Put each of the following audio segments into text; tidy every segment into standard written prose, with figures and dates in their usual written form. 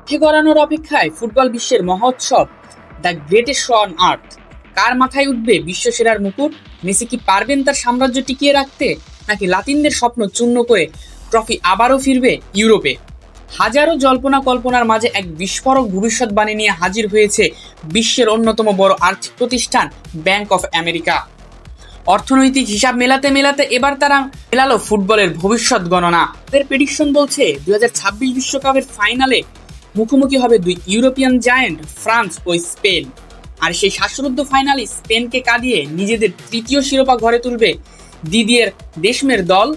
মাঠে গড়ানোর অপেক্ষায় ফুটবল বিশ্বের মহোৎসব, the greatest show on earth. কার মাথায় উঠবে বিশ্বসেরার মুকুট? মেসি কি পারবেন তার সাম্রাজ্য টিকিয়ে রাখতে, নাকি লাতিনদের স্বপ্ন চূর্ণ করে ট্রফি আবারও ফিরবে ইউরোপে? হাজারো জল্পনা কল্পনার মাঝে এক বিস্ফোরক ভবিষ্যৎবাণী নিয়ে হাজির হয়েছে বিশ্বের অন্যতম বড় আর্থিক প্রতিষ্ঠান ব্যাংক অফ আমেরিকা। অর্থনৈতিক হিসাব মেলাতে মেলাতে এবার তারা মেলালো ফুটবলের ভবিষ্যৎ গণনা। তাদের প্রেডিকশন বলছে 2026 বিশ্বকাপের ফাইনালে মুখোমুখি হবে দুই ইউরোপিয়ান জায়ান্ট, ফ্রান্স ও স্পেন। আর সেই শ্বাসরুদ্ধ ফাইনালে স্পেনকে কাঁদিয়ে নিজেদের তৃতীয় শিরোপা ঘরে তুলবে দিদিয়ের দেশমের দল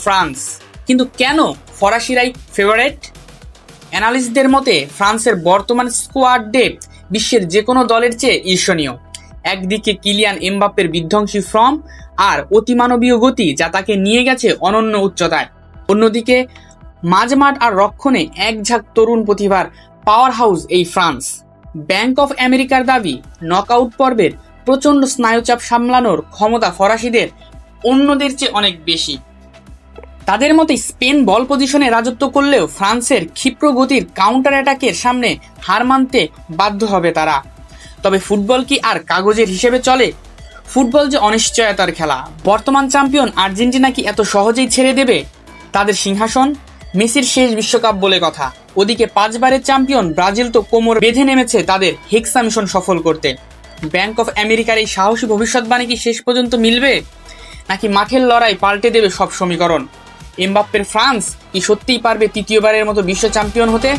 ফ্রান্স। কিন্তু কেন ফরাসিরাই ফেভারিট? অ্যানালিস্টদের মতে ফ্রান্সের বর্তমান স্কোয়াড ডেপথ বিশ্বের যে কোনো দলের চেয়ে ঈর্ষণীয়। একদিকে কিলিয়ান এমবাপ্পের বিধ্বংসী ফর্ম আর অতিমানবীয় গতি, যা তাকে নিয়ে গেছে অনন্য উচ্চতায়। অন্যদিকে মাঝমাঠ আর রক্ষণে একঝাঁক তরুণ প্রতিভার পাওয়ার হাউস এই ফ্রান্স। ব্যাংক অফ আমেরিকার দাবি, নকআউট পর্বের প্রচণ্ড স্নায়ুচাপ সামলানোর ক্ষমতা ফরাসিদের অন্যদের চেয়ে অনেক বেশি। তাদের মতে স্পেন বল পজিশনে রাজত্ব করলেও ফ্রান্সের ক্ষিপ্র গতির কাউন্টার অ্যাটাকের সামনে হার মানতে বাধ্য হবে তারা। তবে ফুটবল কি আর কাগজের হিসেবে চলে? ফুটবল যে অনিশ্চয়তার খেলা। বর্তমান চ্যাম্পিয়ন আর্জেন্টিনা কি এত সহজেই ছেড়ে দেবে তাদের সিংহাসন? মেসির শেষ বিশ্বকাপ বলে কথা, ওদিকে 5 বারের চ্যাম্পিয়ন ব্রাজিল তো কোমর বেঁধে নেমেছে তাদের হেক্সা মিশন সফল করতে। ব্যাংক অফ আমেরিকার এই সাহসী ভবিষ্যৎবাণী কি শেষ পর্যন্ত মিলবে, নাকি মাঠের লড়াই পাল্টে দেবে সব সমীকরণ? এমবাপ্পের ফ্রান্স কি সত্যিই পারবে তৃতীয়বারের মতো বিশ্ব চ্যাম্পিয়ন হতে?